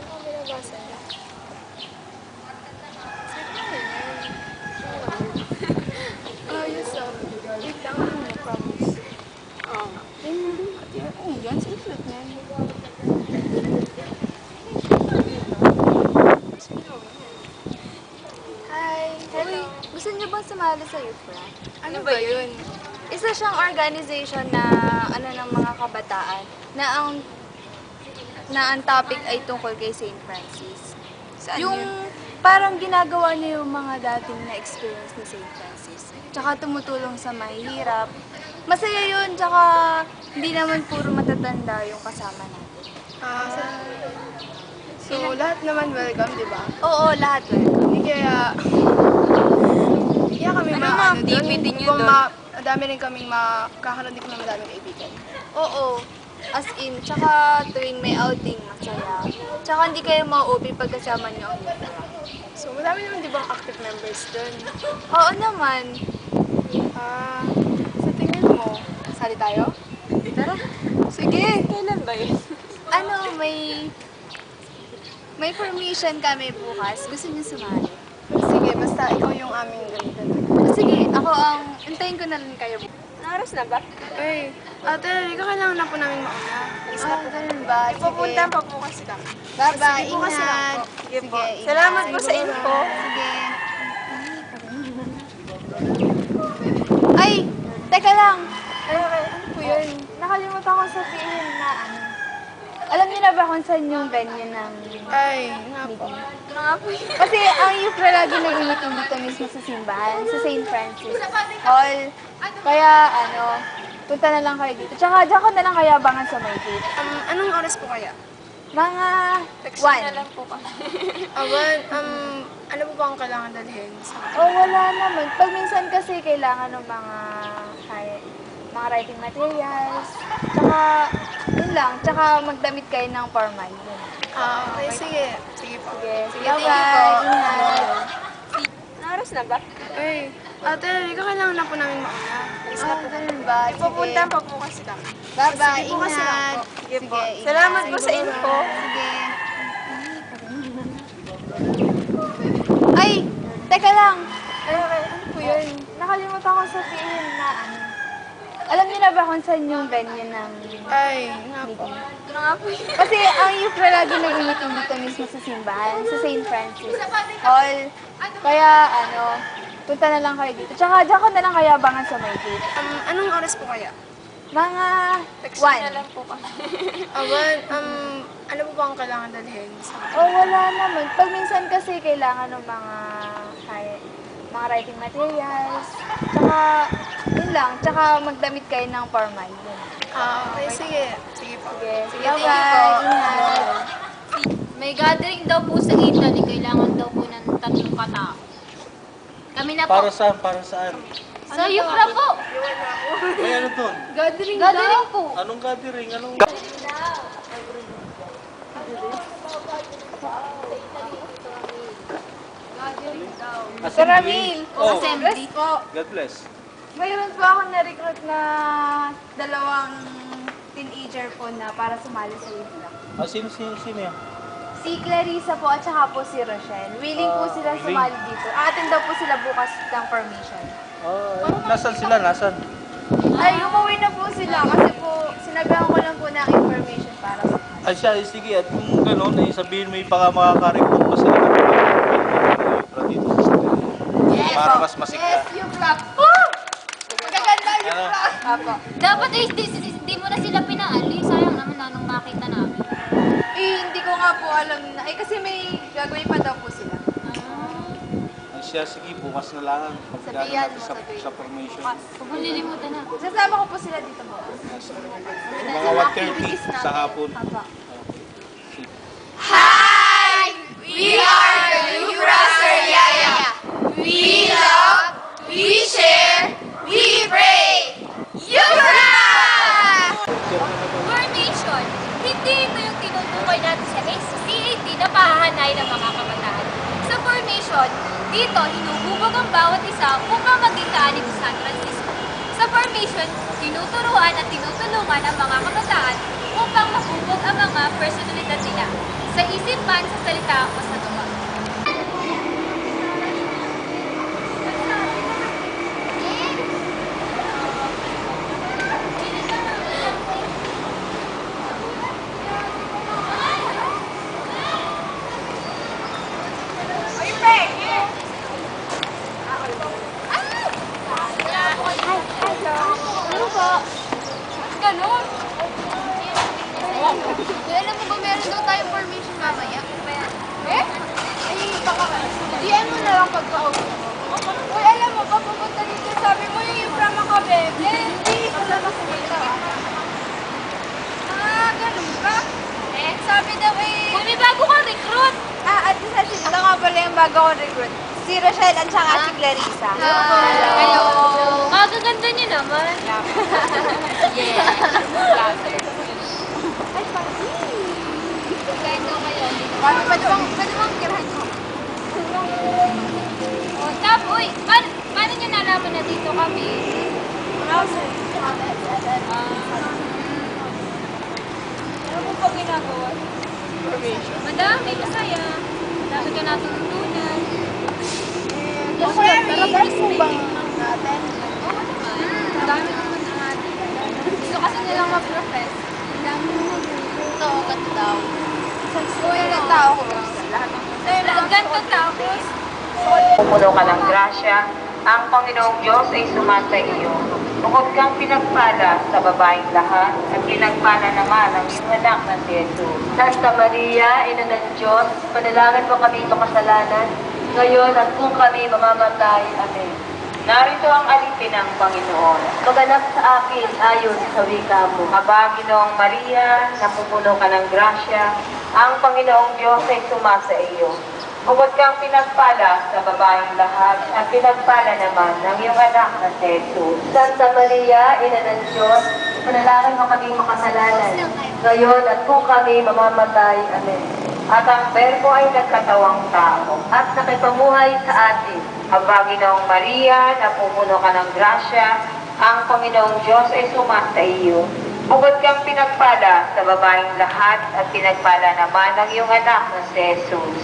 Ano ang binabasa niya? Ayos ah. Wait lang, ano mo, promise. Oo. Yan mo rin. Oo, yan. Siliplat na yan. Hi! Hello. Uy, gusto niyo bang sumali sa Youth Craft? Ano ba yun? Isa siyang organization na ng mga kabataan na ang topic ay tungkol kay Saint Francis. Saan Yung yun? parang ginagawa niya yung mga dating na experience ni Saint Francis. Tsaka tumutulong sa mahihirap. Masaya yun, tsaka hindi naman puro matatanda yung kasama natin. So, lahat naman welcome, di ba? Oo, lahat welcome. Hindi kaya kami Ano maano mga doon. activity niyo Kung doon? Madami rin kaming makakaroon din kami ng madaming kaibigan. Oo. As in, tsaka tuwing may outing, masaya. Tsaka hindi kayo mauupi pag kasama niyo ang youth craft. So, madami naman di ba ang active members doon? Oo naman. Sa tingin mo, sali tayo? Tara. Sige! Kailan ba yun? May permission kami bukas. Gusto niyo sumali? Sige, basta ikaw yung aming gamitan. Sige, hintayin ko na lang kayo. Naras na ba? Uy, ate, kailangan na po namin mauna. Alis na po. Ganun ba? Pupunta pa po kasi kami. Bye-bye. Sige, bukas na lang po. Sige po. ingat. Salamat po sa info. Sige. Ay, teka lang. Ano po yun? Nakalimutan ko sabihin na alam niyo na ba kung saan yung venue ng Ay, nga po. Kasi ang youth na lagi nag-meeting dito mismo sa simbahan, sa St. Francis Hall. Kaya punta na lang kayo dito. Tsaka dyan ko na lang kayo abangan sa may gate. Anong oras po kaya? Mga Text na 1. lang po kami. Ano po ba ang kailangan dalhin sa... Wala naman. Pag minsan kasi kailangan ng mga writing materials. Tsaka, yun lang. Tsaka magdamit kayo ng formal. Yun. Okay, sige. Sige po. Sige. Sige, thank you Bye-bye. po. Ingat. Naras na ba? Uy, ate, kailangan na po namin mauna. Alis na po. Ganun ba? Pupunta pa po kasi kami. Bye-bye. Sige, bukas na lang Ingat. po. Sige po. ingat. Salamat po sa info. Sige. Ay, teka lang. Ano po yun? Nakalimutan ko sabihin na alam niyo na ba kung saan yung venue ng Ay, nga po. Kasi ang youth na lagi nag-meeting dito mismo sa simbahan, sa St. Francis Hall. Kaya punta na lang kayo dito. Tsaka dyan ko na lang kayo abangan sa may gate. Anong oras po kaya? Mga Text 1. na lang po kami. Ano po ba ang kailangan dalhin sa... Wala naman. Pag minsan kasi kailangan ng mga writing materials. Tsaka, yun lang. Tsaka magdamit kayo ng formal. Yun. Okay, sige. Sige po. Sige. Sige, thank you Bye-bye. po. Ingat. May gathering daw po sa Italy, kailangan daw po ng 3 katao. Kami na po. Para saan? Para saan? Sa Yukra po. May ano doon? Gathering Po. Anong gathering? Anong... Sir Ramil. Oh, Assembly. Po. God bless. Mayroon po ako na-recruit na 2 teenager po na para sumali sa youth club. Sino yan? Si Clarissa po at saka po si Rochelle. Willing po sila willing. sumali dito. Atin daw po sila bukas ng permission. Nasaan sila? Nasaan? Ay, umuwi na po sila kasi po sinabihan ko lang po ng information para sa Ay siya, sige. At kung gano'n, sabihin mo yung baka makaka-recruit pa sila. Dito sa school. Para mas masikta. Yes, youth club. Woo! Magaganda yung Ano? club. Apo. Dapat di mo na sila pinaali. Sayang naman na nung makita namin. Hindi ko nga po alam na. Kasi may gagawin pa daw po sila. Ay siya, sige. Bukas na lang. Pagkano Sabihan natin mo, sa, sabihin. sa formation. Huwag mong lilimutan na. Sasama ko po sila dito po. Mga 1:30 sa hapon. Apo. We are the Yura Sariaya. We love, we share, we pray. Yura! Formation. Hindi ito yung tinutukoy natin sa CAT na pahahanay ng mga kabataan. Sa formation, dito hinububog ang bawat isa upang maging kaanib sa San Francisco. Sa formation, tinuturuan at tinutulungan ang mga kabataan upang mahubog ang mga personalidad nila. sa isip man, sa salita o sa gawa. Ano po? Ganun. Alam mo ba, meron daw tayong formation mamaya? Eh? Ay, baka DM mo na lang pagka-open mo. Uy, alam mo ba, pupunta dito, sabi mo yung from ako, bebe. Hindi, wala na kumita. Ah, ganun ba? Eh, Sabi daw eh. kung may bago kang recruit. At isa sila nga pala yung bago kong recruit. Si Rochelle at saka si Clarissa. Hello. Magaganda niyo naman. Pwede bang kirahan mo? O, uy, paano niyo nalaman na dito kami? Ano mo pa ginagawa? Madami, masaya. Dami ka natutunan. Nag-guys mo ba natin? Dami naman ng ating. Gusto kasi nilang mag-profess. Dami naman. Ito, ganito daw. Uy, ilang tao ko. Ganto tapos. Pumuno ka ng grasya, ang Panginoong Diyos ay sumasa iyo. Bukod kang pinagpala sa babaeng lahat, at pinagpala naman ang iyong anak na si Jesus. Santa Maria, Ina ng Diyos, panalangin mo kami makasalanan, ngayon at kung kami mamamatay. Amen. Narito ang alipin ng Panginoon. Maganap sa akin ayon sa wika mo. Aba, Ginoong Maria, napupuno ka ng grasya, ang Panginoong Diyos ay sumasa iyo. Bukod kang pinagpala sa babaeng lahat, at pinagpala naman ng iyong anak na si Jesus. Santa Maria, Ina ng Diyos, panalangin mo kami makasalanan, ngayon at kung kami mamamatay. Amen. At ang Berbo ay nagkatawang tao, at nakipamuhay sa atin. Aba, Ginoong Maria, napupuno ka ng grasya, ang Panginoong Diyos ay sumasa iyo. Bukod kang pinagpala sa babaeng lahat, at pinagpala naman ng iyong anak na si Jesus.